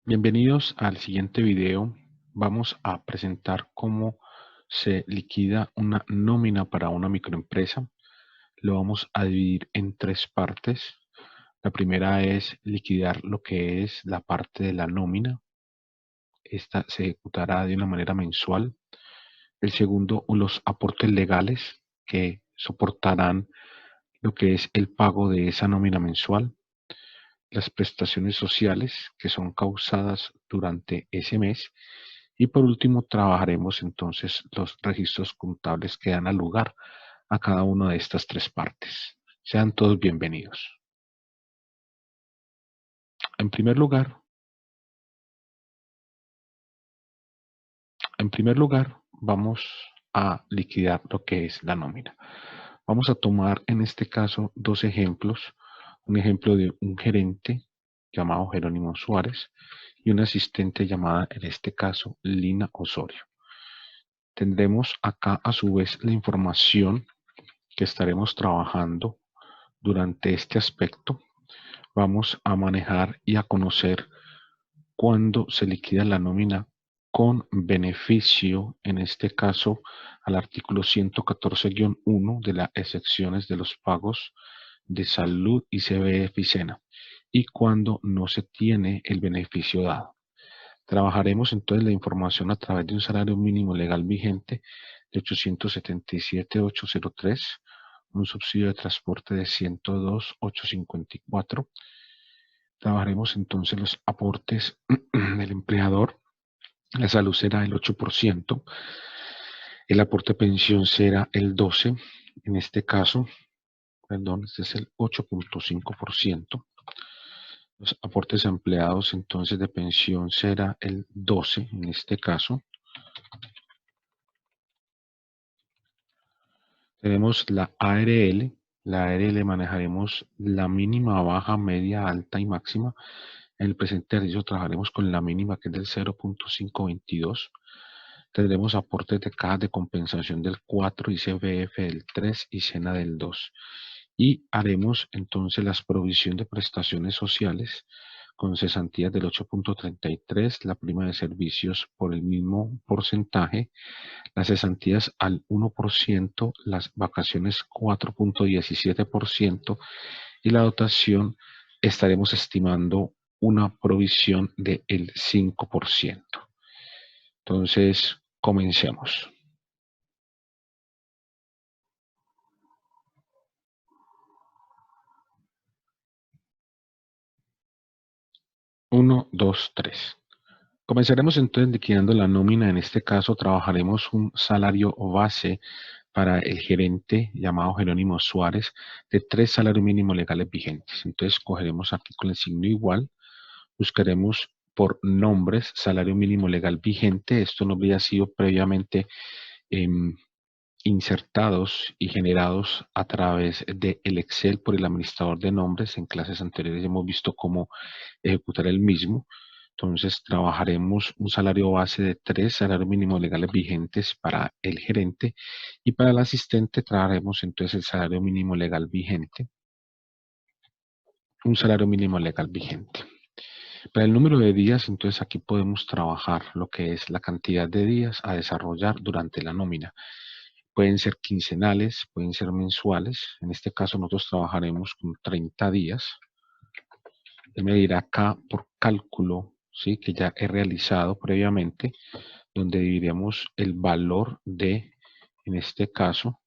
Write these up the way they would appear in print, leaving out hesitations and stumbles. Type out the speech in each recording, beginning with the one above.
Bienvenidos al siguiente video. Vamos a presentar cómo se liquida una nómina para una microempresa. Lo vamos a dividir en tres partes. La primera es liquidar lo que es la parte de la nómina. Esta se ejecutará de una manera mensual. El segundo, los aportes legales que soportarán lo que es el pago de esa nómina mensual. Las prestaciones sociales que son causadas durante ese mes. Y por último, trabajaremos entonces los registros contables que dan lugar a cada una de estas tres partes. Sean todos bienvenidos. En primer lugar, vamos a liquidar lo que es la nómina. Vamos a tomar en este caso dos ejemplos. Un ejemplo de un gerente llamado Jerónimo Suárez y una asistente llamada, en este caso, Lina Osorio. Tendremos acá a su vez la información que estaremos trabajando durante este aspecto. Vamos a manejar y a conocer cuándo se liquida la nómina con beneficio, en este caso al artículo 114-1 de las excepciones de los pagos de salud y CBF y SENA, y cuando no se tiene el beneficio dado. Trabajaremos entonces la información a través de un salario mínimo legal vigente de 877.803, un subsidio de transporte de 102.854. Trabajaremos entonces los aportes del empleador. La salud será el 8%, el aporte de pensión será el 12%, en este caso, perdón, este es el 8.5%. Los aportes empleados entonces de pensión será el 12%, en este caso. Tenemos la ARL. La ARL manejaremos la mínima, baja, media, alta y máxima. En el presente ejercicio trabajaremos con la mínima, que es del 0.522. Tendremos aportes de cajas de compensación del 4, ICBF del 3 y SENA del 2. Y haremos entonces las provisión de prestaciones sociales con cesantías del 8.33, la prima de servicios por el mismo porcentaje, las cesantías al 1%, las vacaciones 4.17% y la dotación estaremos estimando una provisión del 5%. Entonces, comencemos. 1, 2, 3. Comenzaremos entonces liquidando la nómina. En este caso trabajaremos un salario base para el gerente llamado Jerónimo Suárez de 3 salarios mínimos legales vigentes. Entonces cogeremos aquí con el signo igual, buscaremos por nombres salario mínimo legal vigente. Esto no había sido previamente insertados y generados a través del Excel por el administrador de nombres. En clases anteriores hemos visto cómo ejecutar el mismo. Entonces trabajaremos un salario base de 3 salarios mínimos legales vigentes para el gerente, y para el asistente trabajaremos entonces el salario mínimo legal vigente, un salario mínimo legal vigente. Para el número de días, entonces aquí podemos trabajar lo que es la cantidad de días a desarrollar durante la nómina. Pueden ser quincenales, pueden ser mensuales. En este caso nosotros trabajaremos con 30 días. Él me dirá acá por cálculo, ¿sí?, que ya he realizado previamente, donde dividiremos el valor de, en este caso,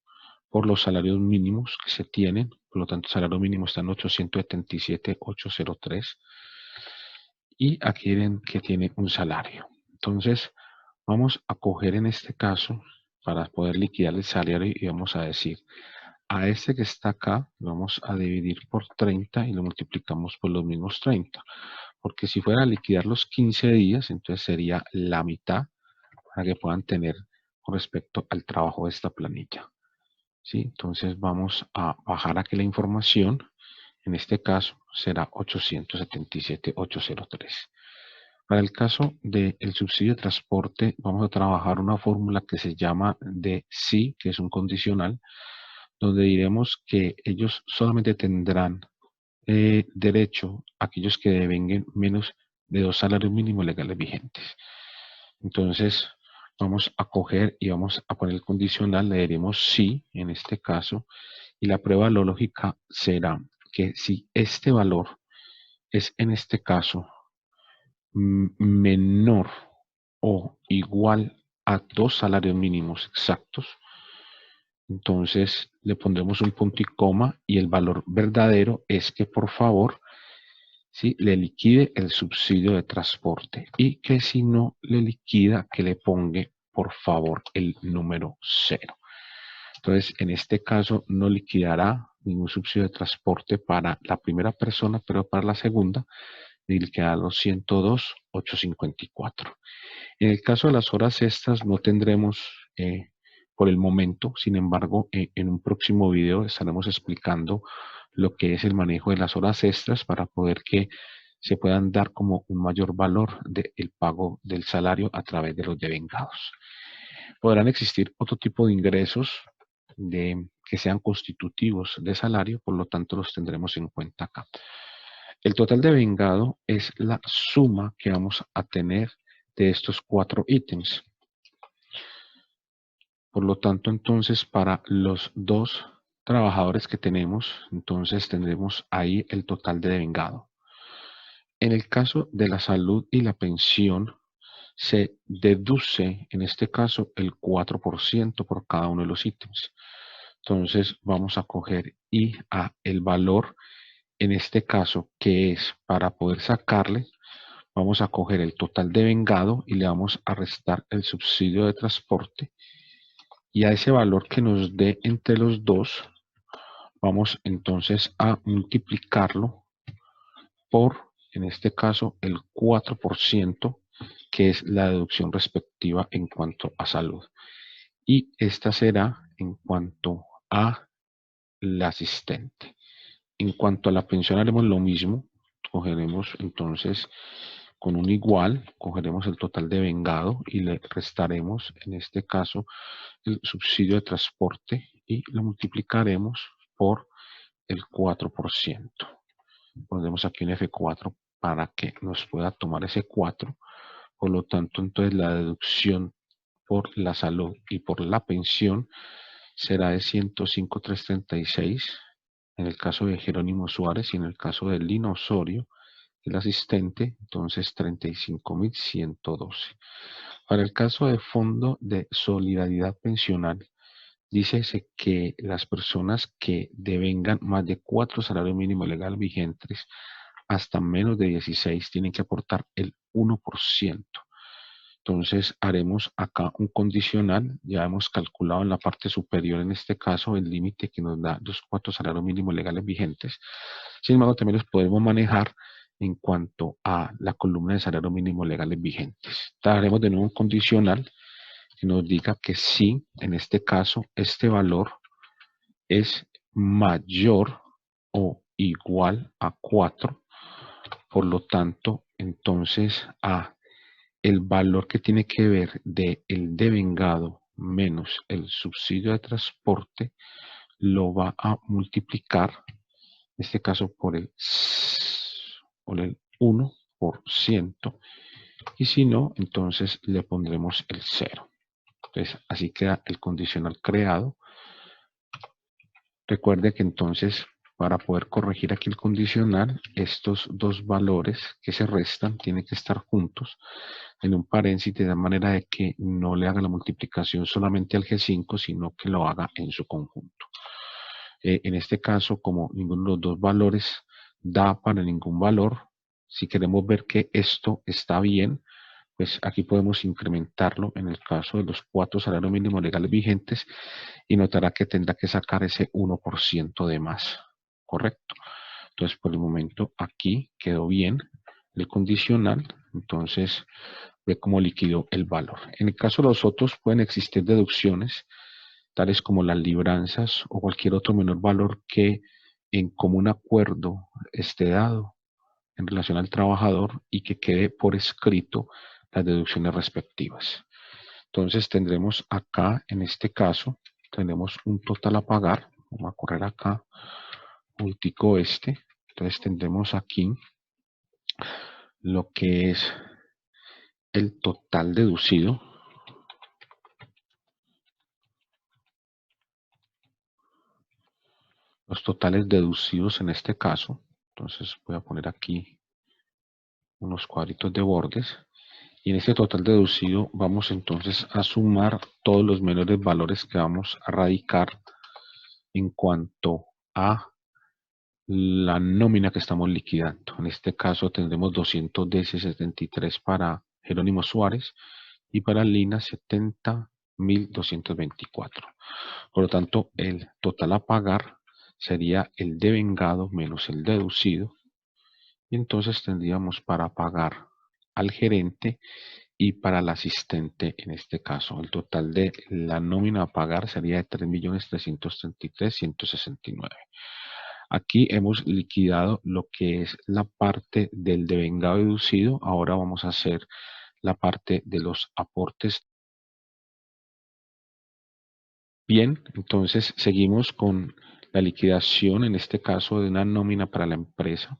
por los salarios mínimos que se tienen. Por lo tanto, el salario mínimo está en 877.803. Y aquí ven que tiene un salario. Entonces, vamos a coger en este caso, para poder liquidar el salario, y vamos a decir, a este que está acá, lo vamos a dividir por 30 y lo multiplicamos por los mismos 30. Porque si fuera a liquidar los 15 días, entonces sería la mitad para que puedan tener con respecto al trabajo de esta planilla. ¿Sí? Entonces vamos a bajar aquí la información. En este caso será 877.803. Para el caso del subsidio de transporte, vamos a trabajar una fórmula que se llama de sí, que es un condicional, donde diremos que ellos solamente tendrán derecho a aquellos que devenguen menos de 2 salarios mínimos legales vigentes. Entonces, vamos a coger y vamos a poner el condicional, le diremos sí en este caso, y la prueba lógica será que si este valor es en este caso menor o igual a 2 salarios mínimos exactos, entonces le pondremos un punto y coma y el valor verdadero es que por favor ¿sí? le liquide el subsidio de transporte y que si no le liquida que le ponga por favor el número 0. Entonces en este caso no liquidará ningún subsidio de transporte para la primera persona, pero para la segunda liquidará los 102,854. En el caso de las horas extras no tendremos por el momento, sin embargo, en un próximo video estaremos explicando lo que es el manejo de las horas extras para poder que se puedan dar como un mayor valor del pago del salario a través de los devengados. Podrán existir otro tipo de ingresos que sean constitutivos de salario, por lo tanto los tendremos en cuenta acá. El total de vengado es la suma que vamos a tener de estos 4 ítems. Por lo tanto, entonces, para los 2 trabajadores que tenemos, entonces tendremos ahí el total de devengado. En el caso de la salud y la pensión, se deduce, en este caso, el 4% por cada uno de los ítems. Entonces, vamos a coger y a el valor, en este caso, que es para poder sacarle, vamos a coger el total de vengado y le vamos a restar el subsidio de transporte. Y a ese valor que nos dé entre los dos, vamos entonces a multiplicarlo por, en este caso, el 4%, que es la deducción respectiva en cuanto a salud. Y esta será en cuanto a la asistente. En cuanto a la pensión haremos lo mismo. Cogeremos entonces con un igual, cogeremos el total de vengado y le restaremos, en este caso, el subsidio de transporte y lo multiplicaremos por el 4%. Pondremos aquí un F4 para que nos pueda tomar ese 4. Por lo tanto, entonces la deducción por la salud y por la pensión será de 105,336 en el caso de Jerónimo Suárez y en el caso de Lino Osorio, el asistente, entonces 35,112. Para el caso de Fondo de Solidaridad Pensional, dícese que las personas que devengan más de 4 salarios mínimos legales vigentes hasta menos de 16 tienen que aportar el 1%. Entonces haremos acá un condicional, ya hemos calculado en la parte superior en este caso el límite que nos da los 4 salarios mínimos legales vigentes. Sin embargo, también los podemos manejar en cuanto a la columna de salarios mínimos legales vigentes. Haremos de nuevo un condicional que nos diga que sí, en este caso, este valor es mayor o igual a 4. Por lo tanto, entonces, el valor que tiene que ver de el devengado menos el subsidio de transporte lo va a multiplicar, en este caso, por el 1%. Y si no, entonces le pondremos el 0. Entonces, así queda el condicional creado. Recuerde que entonces, para poder corregir aquí el condicional, estos dos valores que se restan tienen que estar juntos en un paréntesis de manera de que no le haga la multiplicación solamente al G5, sino que lo haga en su conjunto. En este caso, como ninguno de los dos valores da para ningún valor, si queremos ver que esto está bien, pues aquí podemos incrementarlo en el caso de los 4 salarios mínimos legales vigentes y notará que tendrá que sacar ese 1% de más, ¿correcto? Entonces, por el momento aquí quedó bien el condicional, entonces ve cómo liquidó el valor. En el caso de los otros pueden existir deducciones, tales como las libranzas o cualquier otro menor valor que en común acuerdo esté dado en relación al trabajador y que quede por escrito las deducciones respectivas. Entonces tendremos acá, en este caso, tenemos un total a pagar. Vamos a correr acá, multico este. Entonces tendremos aquí lo que es el total deducido. Los totales deducidos en este caso. Entonces voy a poner aquí unos cuadritos de bordes. Y en este total deducido vamos entonces a sumar todos los menores valores que vamos a radicar en cuanto a la nómina que estamos liquidando. En este caso tendremos 200 para Jerónimo Suárez y para Lina 70.224. Por lo tanto, el total a pagar sería el devengado menos el deducido. Y entonces tendríamos para pagar al gerente y para el asistente en este caso. El total de la nómina a pagar sería de 3.333.169. Aquí hemos liquidado lo que es la parte del devengado deducido. Ahora vamos a hacer la parte de los aportes. Bien, entonces seguimos con la liquidación, en este caso de una nómina para la empresa,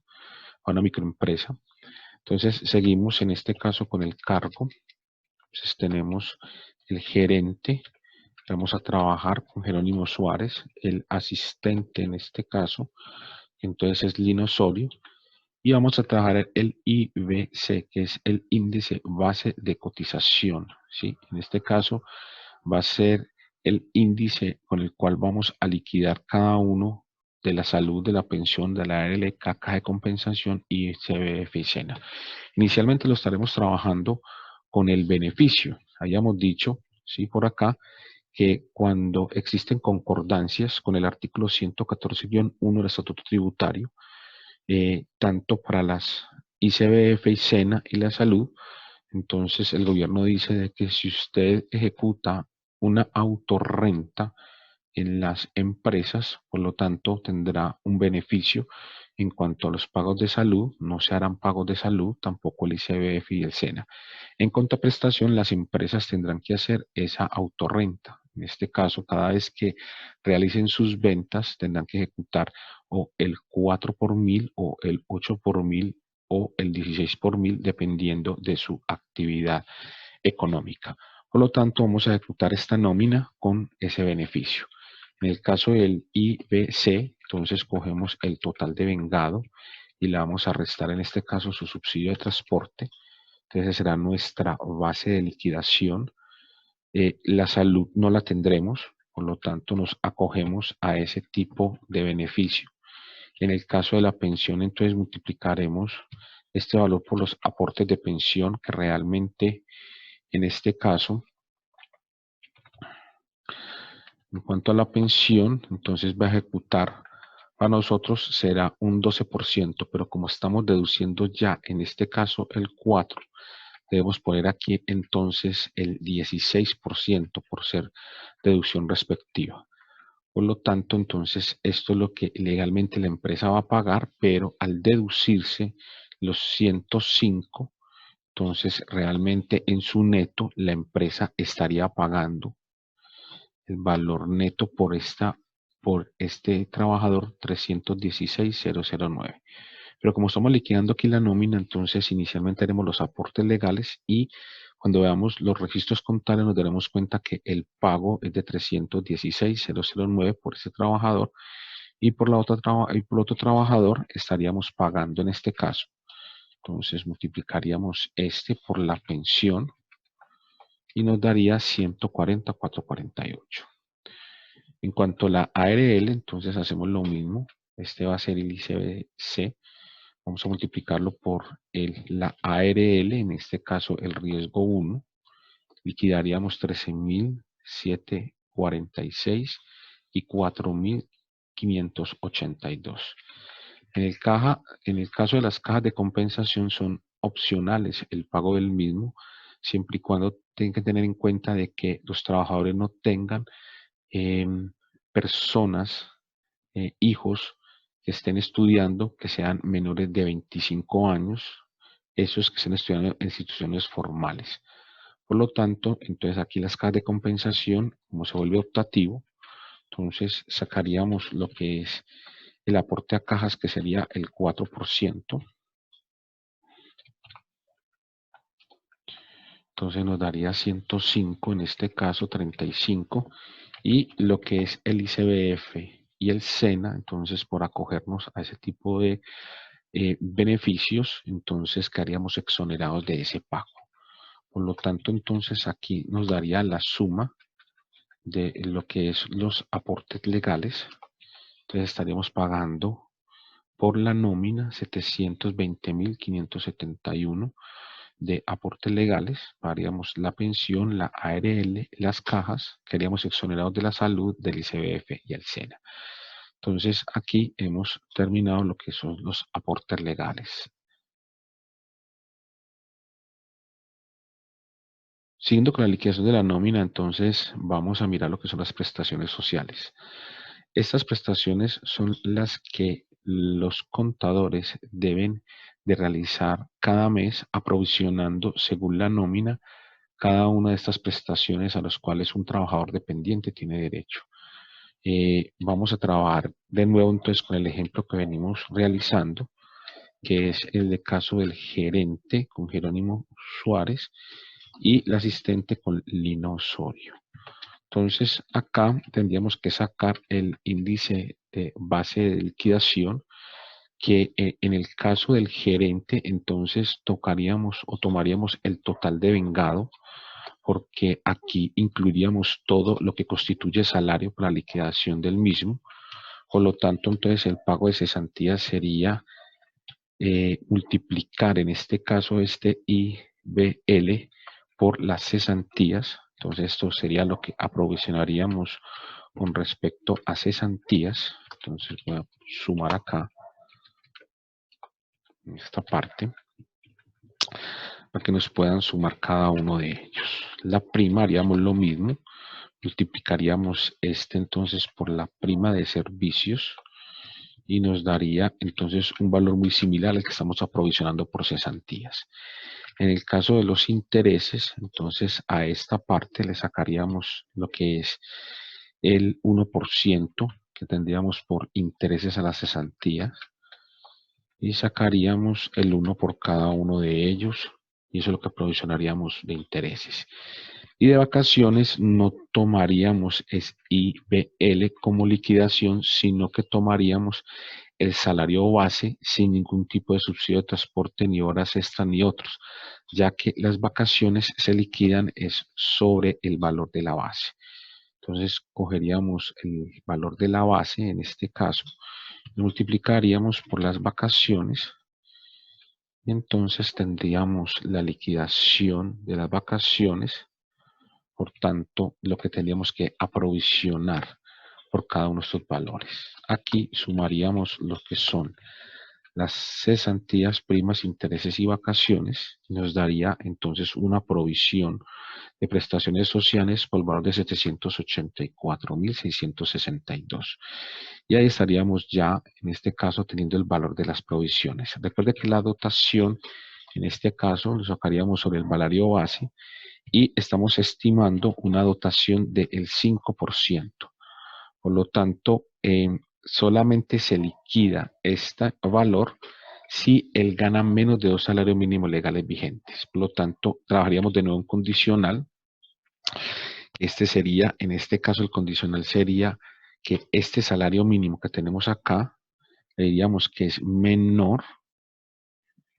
para una microempresa. Entonces seguimos en este caso con el cargo. Entonces tenemos el gerente. Vamos a trabajar con Jerónimo Suárez, el asistente en este caso. Entonces es Lino Osorio. Y vamos a trabajar el IBC, que es el índice base de cotización, ¿sí? En este caso va a ser el índice con el cual vamos a liquidar cada uno de la salud, de la pensión, de la ARLK, caja de compensación y CBF y SENA. Inicialmente lo estaremos trabajando con el beneficio. Habíamos dicho, ¿sí? Por acá, que cuando existen concordancias con el artículo 114-1 del Estatuto Tributario, tanto para las ICBF y SENA y la salud, entonces el gobierno dice de que si usted ejecuta una autorrenta en las empresas, por lo tanto tendrá un beneficio en cuanto a los pagos de salud. No se harán pagos de salud, tampoco el ICBF y el SENA. En contraprestación, las empresas tendrán que hacer esa autorrenta. En este caso, cada vez que realicen sus ventas, tendrán que ejecutar o el 4 por mil o el 8 por mil o el 16 por mil, dependiendo de su actividad económica. Por lo tanto, vamos a ejecutar esta nómina con ese beneficio. En el caso del IBC, entonces cogemos el total de vengado y le vamos a restar en este caso su subsidio de transporte. Entonces será nuestra base de liquidación. La salud no la tendremos, por lo tanto nos acogemos a ese tipo de beneficio. En el caso de la pensión, entonces multiplicaremos este valor por los aportes de pensión que realmente en este caso, en cuanto a la pensión, entonces va a ejecutar para nosotros será un 12%, pero como estamos deduciendo ya en este caso el 4%, debemos poner aquí entonces el 16% por ser deducción respectiva. Por lo tanto, entonces esto es lo que legalmente la empresa va a pagar, pero al deducirse los 105, entonces realmente en su neto la empresa estaría pagando el valor neto por este trabajador 316.009. Pero como estamos liquidando aquí la nómina, entonces inicialmente haremos los aportes legales y cuando veamos los registros contables nos daremos cuenta que el pago es de 316.009 por ese trabajador y por otro trabajador estaríamos pagando en este caso. Entonces multiplicaríamos este por la pensión y nos daría 140.448. En cuanto a la ARL, entonces hacemos lo mismo. Este va a ser el ICBC. Vamos a multiplicarlo por la ARL, en este caso el riesgo 1. Liquidaríamos 13.746 y 4.582. En el caso de las cajas de compensación son opcionales el pago del mismo, siempre y cuando tienen que tener en cuenta de que los trabajadores no tengan personas, hijos que estén estudiando, que sean menores de 25 años, esos que estén estudiando en instituciones formales. Por lo tanto, entonces aquí las cajas de compensación, como se vuelve optativo, entonces sacaríamos lo que es el aporte a cajas, que sería el 4%. Entonces nos daría 105, en este caso 35, y lo que es el ICBF y el SENA, entonces por acogernos a ese tipo de beneficios, entonces quedaríamos exonerados de ese pago. Por lo tanto, entonces aquí nos daría la suma de lo que es los aportes legales. Entonces estaríamos pagando por la nómina 720.571 de aportes legales. Pagaríamos la pensión, la ARL, las cajas, queríamos exonerados de la salud, del ICBF y el SENA. Entonces aquí hemos terminado lo que son los aportes legales. Siguiendo con la liquidación de la nómina, entonces vamos a mirar lo que son las prestaciones sociales. Estas prestaciones son las que los contadores deben de realizar cada mes, aprovisionando según la nómina cada una de estas prestaciones a las cuales un trabajador dependiente tiene derecho. Vamos a trabajar de nuevo entonces con el ejemplo que venimos realizando, que es el de caso del gerente con Jerónimo Suárez y el asistente con Lino Osorio. Entonces acá tendríamos que sacar el índice de base de liquidación, que en el caso del gerente entonces tocaríamos o tomaríamos el total de vengado, porque aquí incluiríamos todo lo que constituye salario para la liquidación del mismo. Por lo tanto, entonces el pago de cesantías sería multiplicar en este caso este IBL por las cesantías. Entonces esto sería lo que aprovisionaríamos con respecto a cesantías. Entonces voy a sumar acá en esta parte para que nos puedan sumar cada uno de ellos. La prima haríamos lo mismo, multiplicaríamos este entonces por la prima de servicios y nos daría entonces un valor muy similar al que estamos aprovisionando por cesantías. En el caso de los intereses, entonces a esta parte le sacaríamos lo que es el 1% que tendríamos por intereses a las cesantías y sacaríamos el 1 por cada uno de ellos y eso es lo que aprovisionaríamos de intereses. Y de vacaciones no tomaríamos IBL como liquidación, sino que tomaríamos el salario base sin ningún tipo de subsidio de transporte, ni horas extra, ni otros, ya que las vacaciones se liquidan es sobre el valor de la base. Entonces cogeríamos el valor de la base, en este caso, multiplicaríamos por las vacaciones y entonces tendríamos la liquidación de las vacaciones. Por tanto, lo que tendríamos que aprovisionar por cada uno de estos valores. Aquí sumaríamos lo que son las cesantías, primas, intereses y vacaciones. Nos daría entonces una provisión de prestaciones sociales por valor de 784.662. Y ahí estaríamos ya, en este caso, teniendo el valor de las provisiones. Recuerde que la dotación, en este caso, lo sacaríamos sobre el valario base y estamos estimando una dotación del 5%. Por lo tanto, solamente se liquida este valor si él gana menos de 2 salarios mínimos legales vigentes. Por lo tanto, trabajaríamos de nuevo en condicional. Este sería, en este caso, el condicional sería que este salario mínimo que tenemos acá, le diríamos que es menor,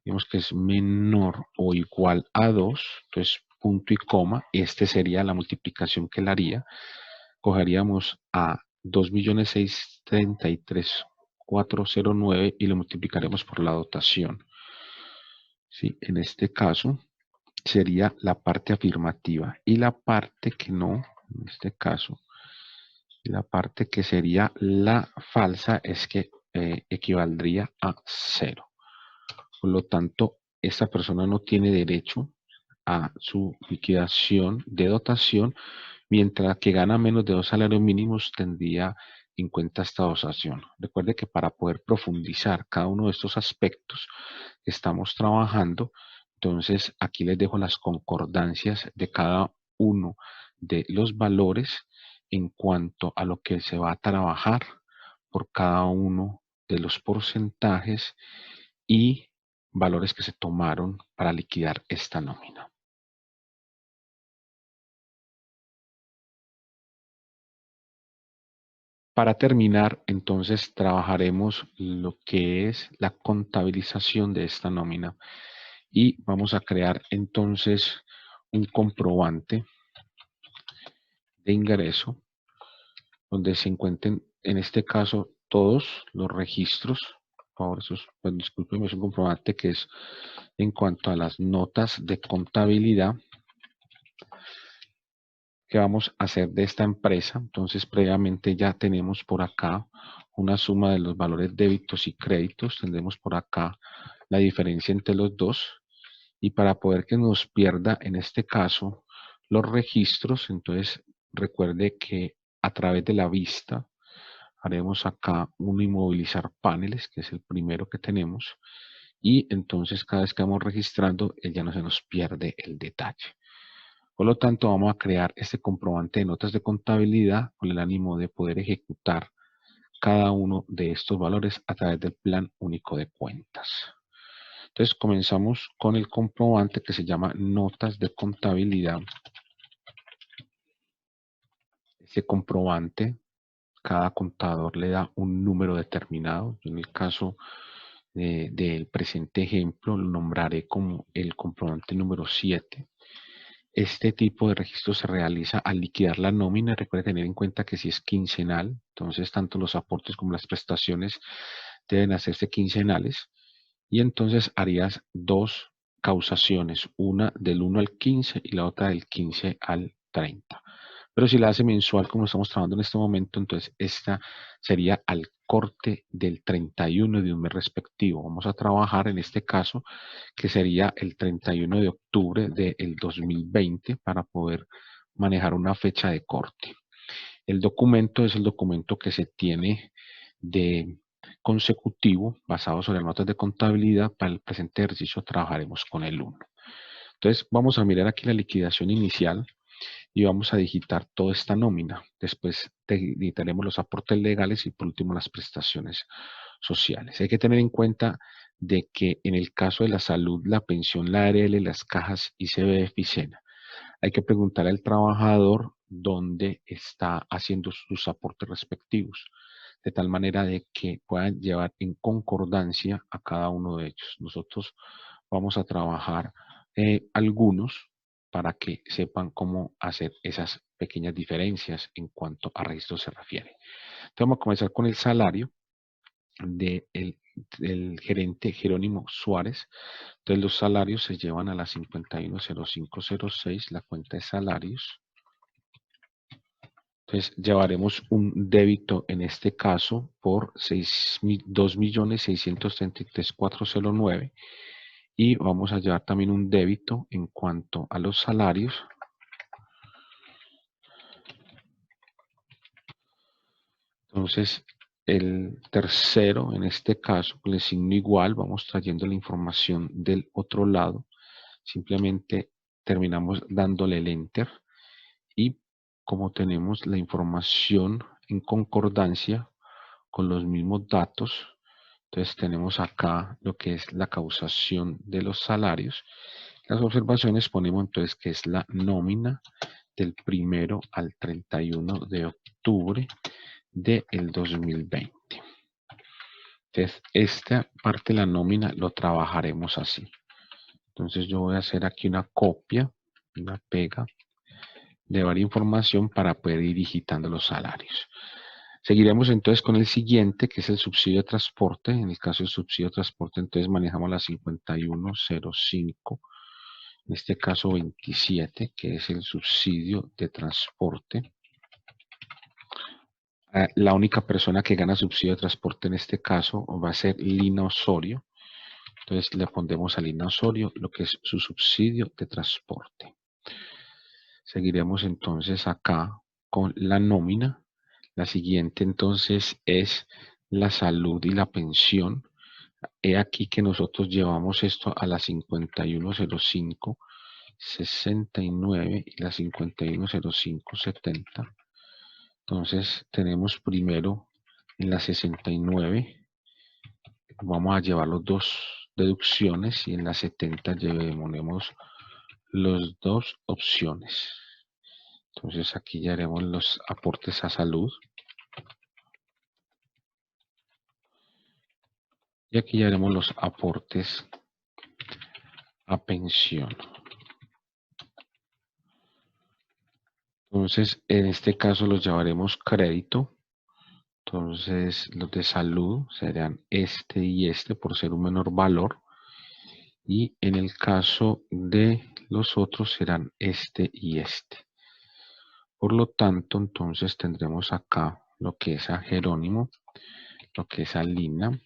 digamos que es menor o igual a 2, entonces punto y coma, este sería la multiplicación que le haría. Cogeríamos a 2.633.409 y lo multiplicaremos por la dotación. ¿Sí? En este caso sería la parte afirmativa y la parte que no, en este caso, la parte que sería la falsa es que equivaldría a 0. Por lo tanto, esta persona no tiene derecho a su liquidación de dotación, mientras que gana menos de 2 salarios mínimos tendría en cuenta esta dotación. Recuerde que para poder profundizar cada uno de estos aspectos que estamos trabajando, entonces aquí les dejo las concordancias de cada uno de los valores en cuanto a lo que se va a trabajar por cada uno de los porcentajes y valores que se tomaron para liquidar esta nómina. Para terminar, entonces trabajaremos lo que es la contabilización de esta nómina y vamos a crear entonces un comprobante de ingreso donde se encuentren en este caso todos los registros. Por favor, eso es, pues, discúlpenme, es un comprobante que es en cuanto a las notas de contabilidad que vamos a hacer de esta empresa. Entonces, previamente ya tenemos por acá una suma de los valores débitos y créditos. Tendremos por acá la diferencia entre los dos. Y para poder que nos pierda, en este caso, los registros, entonces recuerde que a través de la vista haremos acá un inmovilizar paneles, que es el primero que tenemos. Y entonces cada vez que vamos registrando, ya no se nos pierde el detalle. Por lo tanto, vamos a crear este comprobante de notas de contabilidad con el ánimo de poder ejecutar cada uno de estos valores a través del plan único de cuentas. Entonces, comenzamos con el comprobante que se llama notas de contabilidad. Este comprobante, cada contador le da un número determinado. Yo en el caso del presente ejemplo lo nombraré como el comprobante número 7. Este tipo de registro se realiza al liquidar la nómina. Recuerde tener en cuenta que si es quincenal, entonces tanto los aportes como las prestaciones deben hacerse quincenales. Y entonces harías dos causaciones, una del 1 al 15 y la otra del 15 al 30. Pero si la hace mensual, como estamos trabajando en este momento, entonces esta sería al corte del 31 de un mes respectivo. Vamos a trabajar en este caso, que sería el 31 de octubre del 2020 para poder manejar una fecha de corte. El documento es el documento que se tiene de consecutivo basado sobre notas de contabilidad. Para el presente ejercicio trabajaremos con el 1. Entonces vamos a mirar aquí la liquidación inicial y vamos a digitar toda esta nómina. Después digitaremos los aportes legales y por último las prestaciones sociales. Hay que tener en cuenta de que en el caso de la salud, la pensión, la ARL, las cajas ICBF y SENA, hay que preguntar al trabajador dónde está haciendo sus aportes respectivos, de tal manera de que puedan llevar en concordancia a cada uno de ellos. Nosotros vamos a trabajar algunos para que sepan cómo hacer esas pequeñas diferencias en cuanto a registro se refiere. Entonces vamos a comenzar con el salario del gerente Jerónimo Suárez. Entonces los salarios se llevan a la 510506, la cuenta de salarios. Entonces llevaremos un débito en este caso por 2.633.409 y vamos a llevar también un débito en cuanto a los salarios. Entonces el tercero, en este caso, con el signo igual, vamos trayendo la información del otro lado. Simplemente terminamos dándole el enter y como tenemos la información en concordancia con los mismos datos, entonces tenemos acá lo que es la causación de los salarios. Las observaciones ponemos entonces que es la nómina del 1 al 31 de octubre del 2020. Entonces, esta parte de la nómina lo trabajaremos así. Entonces, yo voy a hacer aquí una copia, una pega de varias información para poder ir digitando los salarios. Seguiremos entonces con el siguiente, que es el subsidio de transporte. En el caso del subsidio de transporte, entonces manejamos la 5105, en este caso 27, que es el subsidio de transporte. La única persona que gana subsidio de transporte en este caso va a ser Lina Osorio. Entonces le pondremos a Lina Osorio lo que es su subsidio de transporte. Seguiremos entonces acá con la nómina. La siguiente entonces es la salud y la pensión. He aquí que nosotros llevamos esto a la 5105, 69 y la 5105, 70. Entonces tenemos primero en la 69, vamos a llevar los dos deducciones y en la 70 llevemos las dos opciones. Entonces aquí ya haremos los aportes a salud. Y aquí ya haremos los aportes a pensión. Entonces, en este caso los llevaremos crédito. Entonces, los de salud serán este y este por ser un menor valor. Y en el caso de los otros serán este y este. Por lo tanto, entonces tendremos acá lo que es a Jerónimo, lo que es a Lina,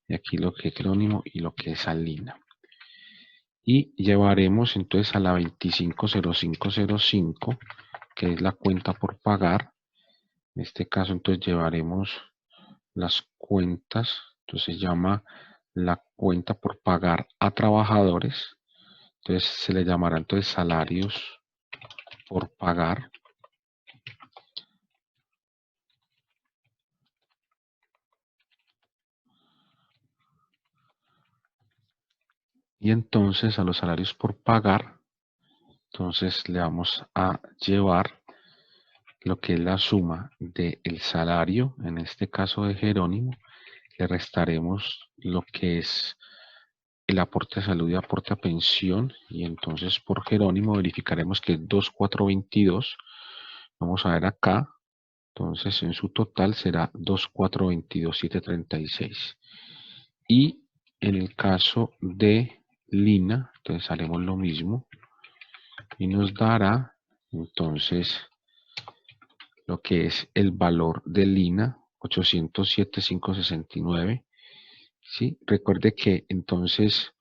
y aquí lo que es Jerónimo y lo que es a Lina. Y llevaremos entonces a la 250505, que es la cuenta por pagar. En este caso, entonces llevaremos las cuentas, entonces se llama la cuenta por pagar a trabajadores. Entonces se le llamará entonces salarios por pagar. Y entonces a los salarios por pagar, entonces le vamos a llevar lo que es la suma del salario, en este caso de Jerónimo, le restaremos lo que es el aporte a salud y aporte a pensión, y entonces por Jerónimo verificaremos que es 2.422. Vamos a ver acá, entonces en su total será 2.422.736. Y en el caso de Lina, entonces haremos lo mismo y nos dará entonces lo que es el valor de Lina, 807.569. ¿Sí? Recuerde que entonces,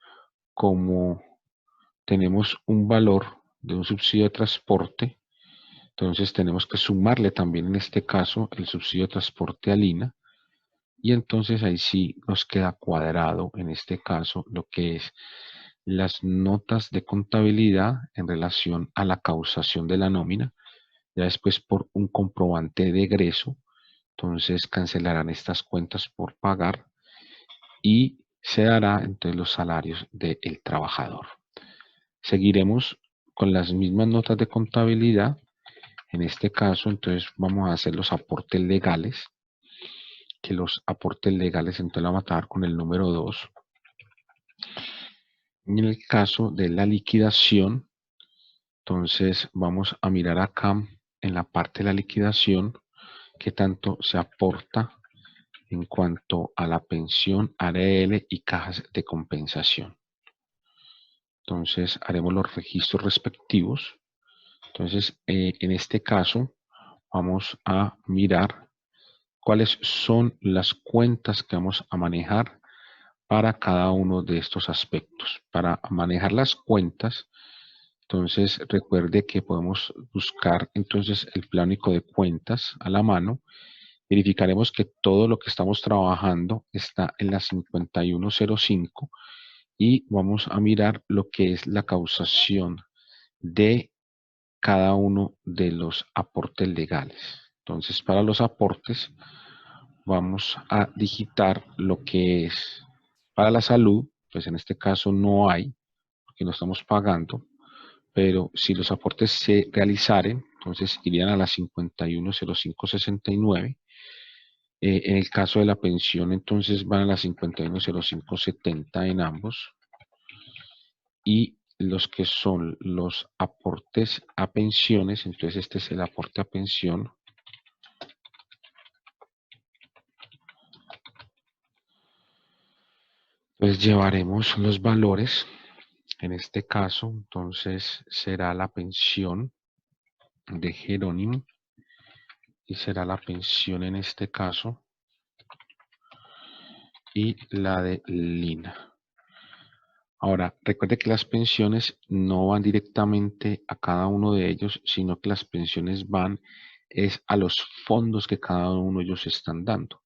como tenemos un valor de un subsidio de transporte, entonces tenemos que sumarle también en este caso el subsidio de transporte a Lina, y entonces ahí sí nos queda cuadrado en este caso lo que es las notas de contabilidad en relación a la causación de la nómina. Ya después por un comprobante de egreso, entonces cancelarán estas cuentas por pagar y se dará entonces los salarios del trabajador. Seguiremos con las mismas notas de contabilidad. En este caso, entonces vamos a hacer los aportes legales, que los aportes legales entonces la vamos a trabajar con el número 2. En el caso de la liquidación, entonces vamos a mirar acá en la parte de la liquidación qué tanto se aporta en cuanto a la pensión, ARL y cajas de compensación. Entonces haremos los registros respectivos. Entonces en este caso vamos a mirar cuáles son las cuentas que vamos a manejar para cada uno de estos aspectos. Para manejar las cuentas, entonces recuerde que podemos buscar entonces el plánico de cuentas a la mano. Verificaremos que todo lo que estamos trabajando está en la 5105 y vamos a mirar lo que es la causación de cada uno de los aportes legales. Entonces, para los aportes vamos a digitar lo que es para la salud, pues en este caso no hay, porque no estamos pagando, pero si los aportes se realizaren, entonces irían a la 510569. En el caso de la pensión, entonces van a la 510570 en ambos. Y los que son los aportes a pensiones, entonces este es el aporte a pensión. Pues llevaremos los valores. En este caso, entonces será la pensión de Jerónimo y será la pensión en este caso y la de Lina. Ahora, recuerde que las pensiones no van directamente a cada uno de ellos, sino que las pensiones van es a los fondos que cada uno de ellos están dando.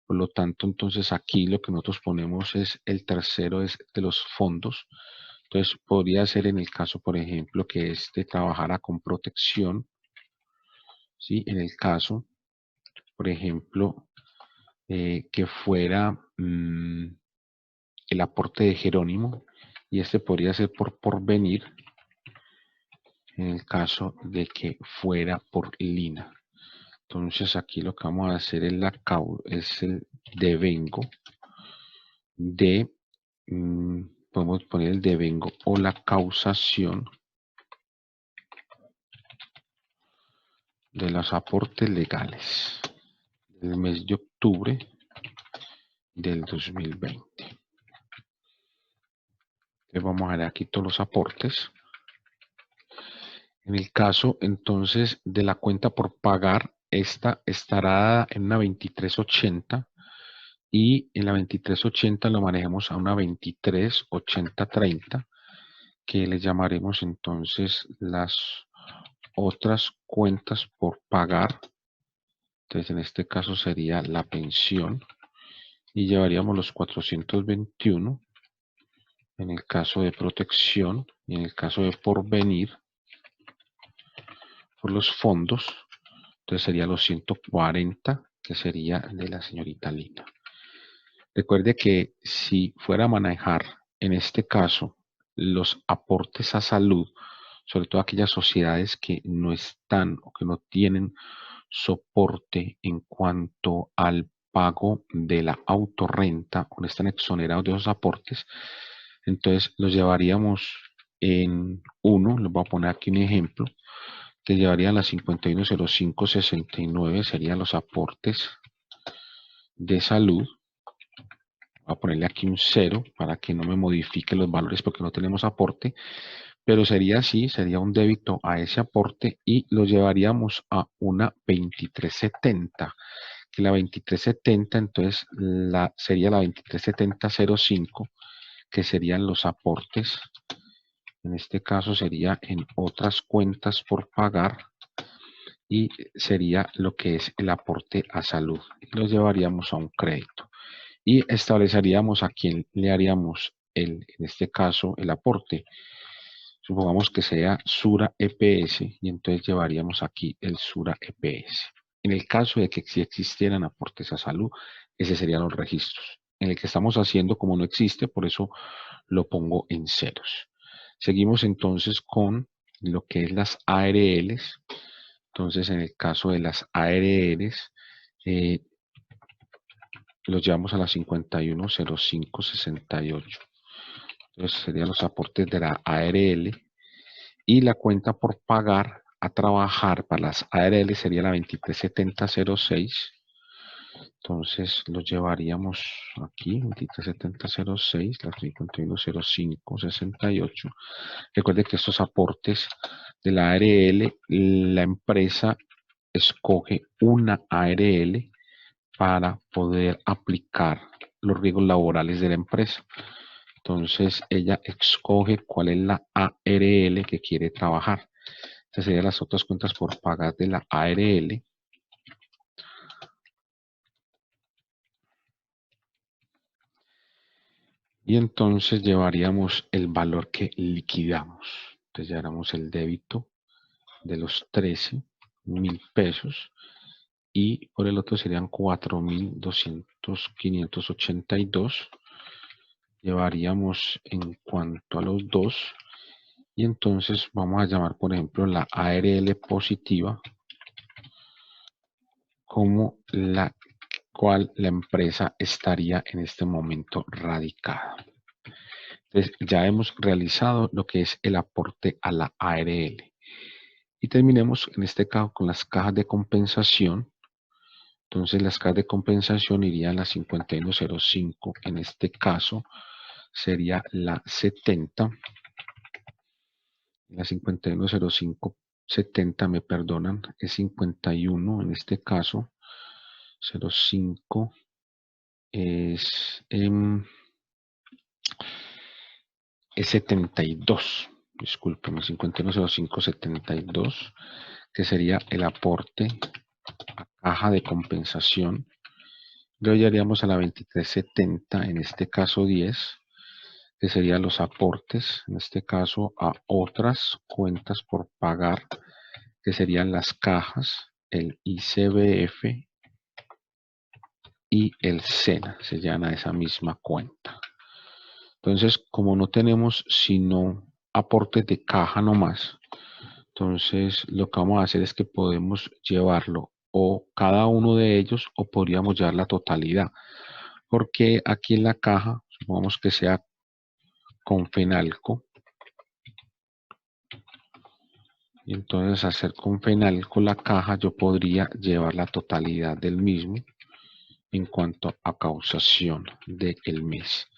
Por lo tanto, entonces aquí lo que nosotros ponemos es el tercero es de los fondos. Entonces, podría ser en el caso, por ejemplo, que este trabajara con protección, ¿sí? En el caso, por ejemplo, que fuera el aporte de Jerónimo, y este podría ser por porvenir, en el caso de que fuera por Lina. Entonces aquí lo que vamos a hacer es, es el devengo. de, podemos poner el devengo o la causación de los aportes legales del mes de octubre del 2020. Entonces vamos a ver aquí todos los aportes. En el caso entonces de la cuenta por pagar, esta estará dada en una 2380 y en la 2380 lo manejamos a una 238030, que le llamaremos entonces las otras cuentas por pagar. Entonces en este caso sería la pensión y llevaríamos los 421 en el caso de protección y en el caso de porvenir por los fondos. Entonces sería los 140, que sería de la señorita Lina. Recuerde que si fuera a manejar en este caso los aportes a salud, sobre todo aquellas sociedades que no están o que no tienen soporte en cuanto al pago de la autorrenta o no están exonerados de esos aportes, entonces los llevaríamos en uno. Les voy a poner aquí un ejemplo que llevaría a la 510569, serían los aportes de salud. Voy a ponerle aquí un 0 para que no me modifique los valores porque no tenemos aporte, pero sería así, sería un débito a ese aporte y lo llevaríamos a una 2370, que la 2370 entonces sería la 237005, que serían los aportes. En este caso sería en otras cuentas por pagar y sería lo que es el aporte a salud. Lo llevaríamos a un crédito y estableceríamos a quién le haríamos en este caso el aporte. Supongamos que sea Sura EPS y entonces llevaríamos aquí el Sura EPS. En el caso de que si existieran aportes a salud, ese serían los registros. En el que estamos haciendo, como no existe, por eso lo pongo en ceros. Seguimos entonces con lo que es las ARLs. Entonces, en el caso de las ARLs, los llevamos a la 510568. Entonces, serían los aportes de la ARL y la cuenta por pagar a trabajar para las ARL sería la 237006. Entonces, los llevaríamos aquí, 237006, la 510568. Recuerde que estos aportes de la ARL, la empresa escoge una ARL para poder aplicar los riesgos laborales de la empresa. Entonces ella escoge cuál es la ARL que quiere trabajar. Estas serían las otras cuentas por pagar de la ARL. Y entonces llevaríamos el valor que liquidamos. Entonces llevaríamos el débito de los 13.000 pesos y por el otro serían 4.582. Llevaríamos en cuanto a los dos y entonces vamos a llamar por ejemplo la ARL positiva como la cual la empresa estaría en este momento radicada. Entonces ya hemos realizado lo que es el aporte a la ARL. Y terminemos en este caso con las cajas de compensación. Entonces las cajas de compensación irían a la 5105. En este caso sería la 70. La 510570, me perdonan, es 51 en este caso. 05 es 72. Discúlpeme, 510572, que sería el aporte a caja de compensación. Lo hallaríamos a la 2370, en este caso 10, que serían los aportes, en este caso a otras cuentas por pagar, que serían las cajas, el ICBF y el SENA, se llama esa misma cuenta. Entonces, como no tenemos sino aportes de caja nomás, entonces lo que vamos a hacer es que podemos llevarlo o cada uno de ellos o podríamos llevar la totalidad. Porque aquí en la caja Supongamos que sea con Fenalco. Y entonces hacer con Fenalco la caja, yo podría llevar la totalidad del mismo en cuanto a causación del mes.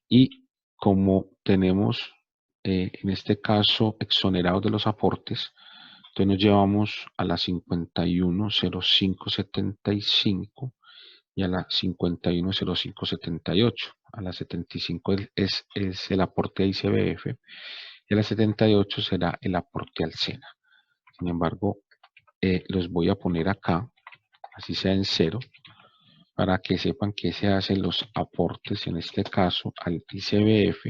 Y como tenemos en este caso exonerados de los aportes, entonces nos llevamos a la 510575 y a la 510578. A la 75 es el aporte a ICBF y a la 78 será el aporte al SENA. Sin embargo, los voy a poner acá, así sea en 0, para que sepan que se hacen los aportes, en este caso al ICBF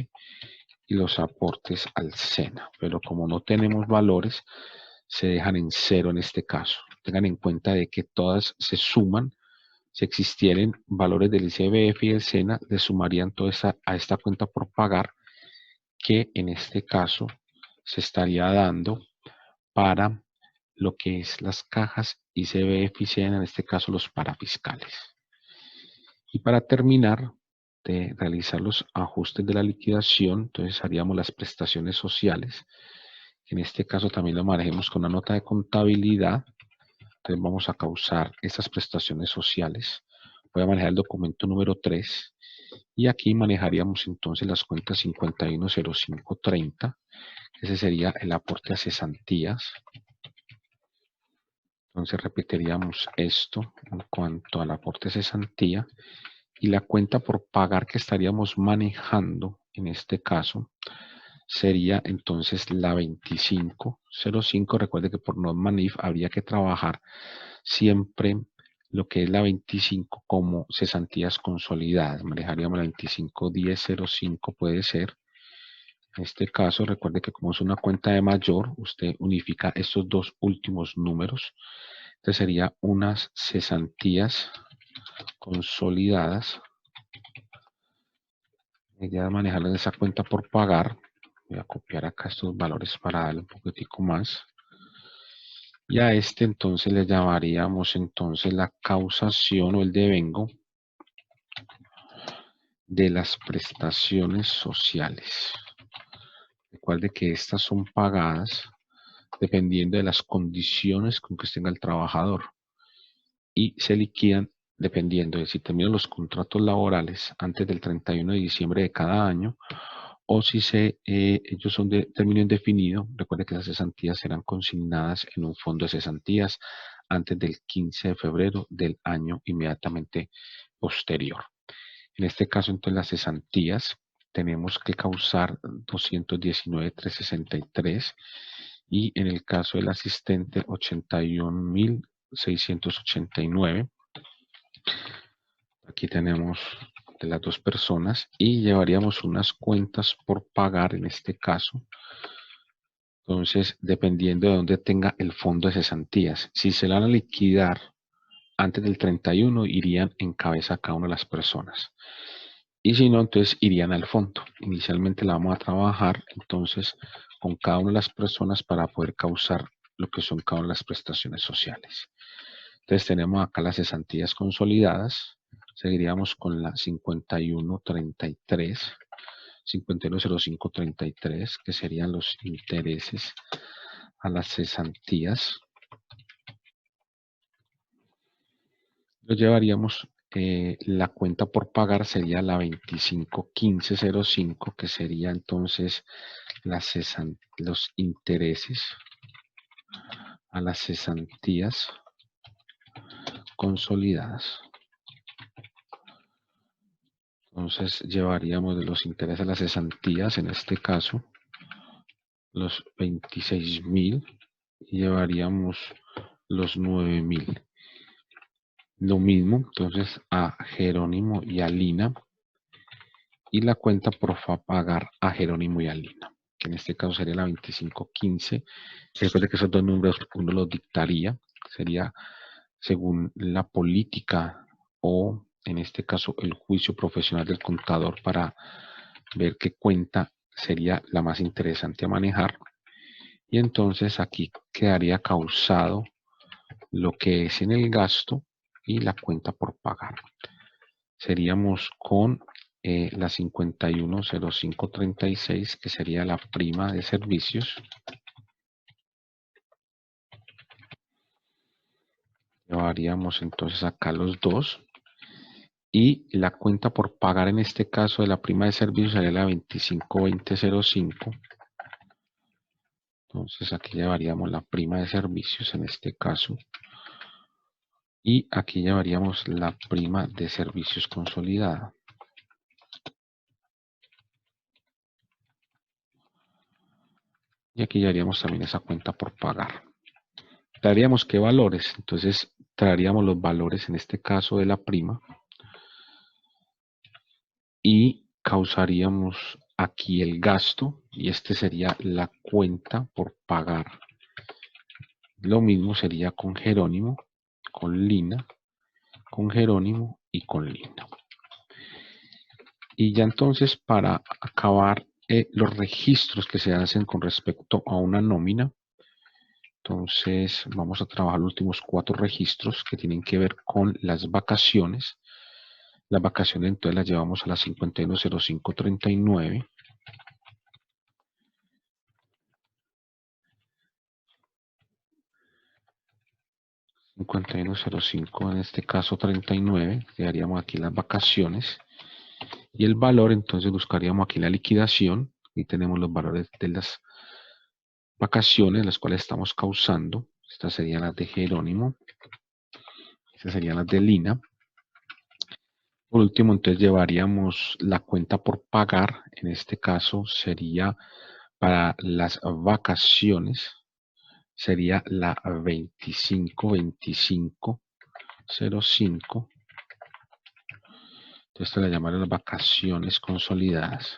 y los aportes al SENA. Pero como no tenemos valores, se dejan en 0 en este caso. Tengan en cuenta de que todas se suman. Si existieran valores del ICBF y del SENA, le sumarían toda a esta cuenta por pagar, que en este caso se estaría dando para lo que es las cajas ICBF y SENA, en este caso los parafiscales. Y para terminar de realizar los ajustes de la liquidación, entonces haríamos las prestaciones sociales. En este caso también lo manejemos con una nota de contabilidad. Entonces vamos a causar estas prestaciones sociales. Voy a manejar el documento número 3 y aquí manejaríamos entonces las cuentas 510530. Ese sería el aporte a cesantías. Entonces repetiríamos esto en cuanto al aporte a cesantía, y la cuenta por pagar que estaríamos manejando en este caso sería entonces la 2505. Recuerde que por non-manif habría que trabajar siempre lo que es la 25 como cesantías consolidadas. Manejaríamos la 251005, puede ser. En este caso, recuerde que como es una cuenta de mayor, usted unifica estos dos últimos números. Entonces sería unas cesantías consolidadas. La idea de manejarlo en esa cuenta por pagar. Voy a copiar acá estos valores para darle un poquitico más. Y a este entonces le llamaríamos entonces la causación o el devengo de las prestaciones sociales. Recuerde que estas son pagadas dependiendo de las condiciones con que tenga el trabajador y se liquidan dependiendo de si terminan los contratos laborales antes del 31 de diciembre de cada año, o si ellos son de término indefinido. Recuerde que las cesantías serán consignadas en un fondo de cesantías antes del 15 de febrero del año inmediatamente posterior. En este caso, entonces, las cesantías tenemos que causar 219.363 y en el caso del asistente 81.689. Aquí tenemos de las dos personas y llevaríamos unas cuentas por pagar en este caso. Entonces, dependiendo de dónde tenga el fondo de cesantías, si se la van a liquidar antes del 31, irían en cabeza cada una de las personas. Y si no, entonces irían al fondo. Inicialmente la vamos a trabajar entonces con cada una de las personas para poder causar lo que son cada una de las prestaciones sociales. Entonces tenemos acá las cesantías consolidadas. Seguiríamos con la 5133, 510533, que serían los intereses a las cesantías. Lo llevaríamos, la cuenta por pagar sería la 251505, que sería entonces los intereses a las cesantías consolidadas. Entonces llevaríamos de los intereses a las cesantías, en este caso, los 26.000, y llevaríamos los 9.000. Lo mismo, entonces, a Jerónimo y a Lina, y la cuenta por pagar a Jerónimo y a Lina, que en este caso sería la 2515. Recuerde que esos dos números uno los dictaría, sería según la política o en este caso el juicio profesional del contador para ver qué cuenta sería la más interesante a manejar. Y entonces aquí quedaría causado lo que es en el gasto y la cuenta por pagar. Seríamos con la 510536, que sería la prima de servicios. Llevaríamos entonces acá los dos. Y la cuenta por pagar en este caso de la prima de servicios sería la 252005. Entonces aquí llevaríamos la prima de servicios en este caso. Y aquí llevaríamos la prima de servicios consolidada. Y aquí llevaríamos también esa cuenta por pagar. Traeríamos qué valores. Entonces traeríamos los valores en este caso de la prima. Y causaríamos aquí el gasto. Y este sería la cuenta por pagar. Lo mismo sería con Jerónimo, con Lina, con Jerónimo y con Lina. Y ya entonces, para acabar los registros que se hacen con respecto a una nómina, entonces vamos a trabajar los últimos 4 registros que tienen que ver con las vacaciones. Las vacaciones entonces las llevamos a la 510539. 5105, en este caso 39, llevaríamos aquí las vacaciones. Y el valor, entonces buscaríamos aquí la liquidación. Y tenemos los valores de las vacaciones, las cuales estamos causando. Estas serían las de Jerónimo. Estas serían las de Lina. Por último, entonces llevaríamos la cuenta por pagar. En este caso sería para las vacaciones. Sería la 252505. Entonces, esta la llamaré las vacaciones consolidadas.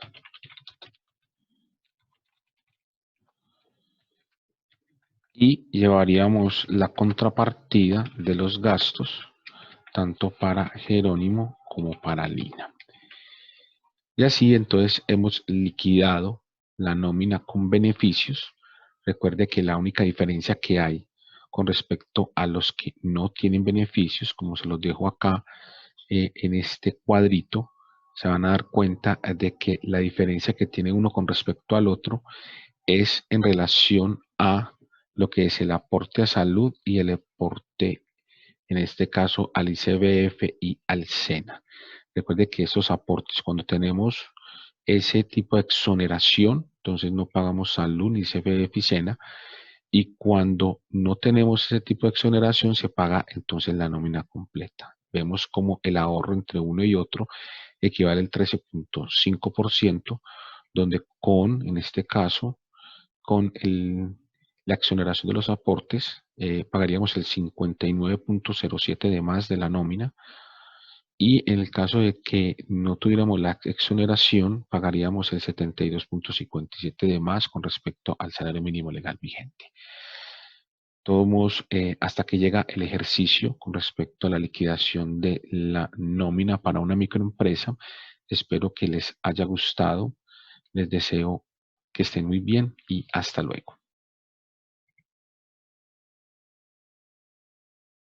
Y llevaríamos la contrapartida de los gastos, tanto para Jerónimo como para Lina. Y así entonces hemos liquidado la nómina con beneficios. Recuerde que la única diferencia que hay con respecto a los que no tienen beneficios, como se los dejo acá en este cuadrito, se van a dar cuenta de que la diferencia que tiene uno con respecto al otro es en relación a lo que es el aporte a salud y el aporte, en este caso, al ICBF y al SENA. Recuerde que esos aportes, cuando tenemos ese tipo de exoneración, entonces no pagamos salud ni ICBF y SENA, y cuando no tenemos ese tipo de exoneración, se paga entonces la nómina completa. Vemos como el ahorro entre uno y otro equivale al 13.5%, donde en este caso, con la exoneración de los aportes, pagaríamos el 59.07 de más de la nómina, y en el caso de que no tuviéramos la exoneración, pagaríamos el 72.57 de más con respecto al salario mínimo legal vigente. Todos modos, hasta que llega el ejercicio con respecto a la liquidación de la nómina para una microempresa. Espero que les haya gustado. Les deseo que estén muy bien y hasta luego.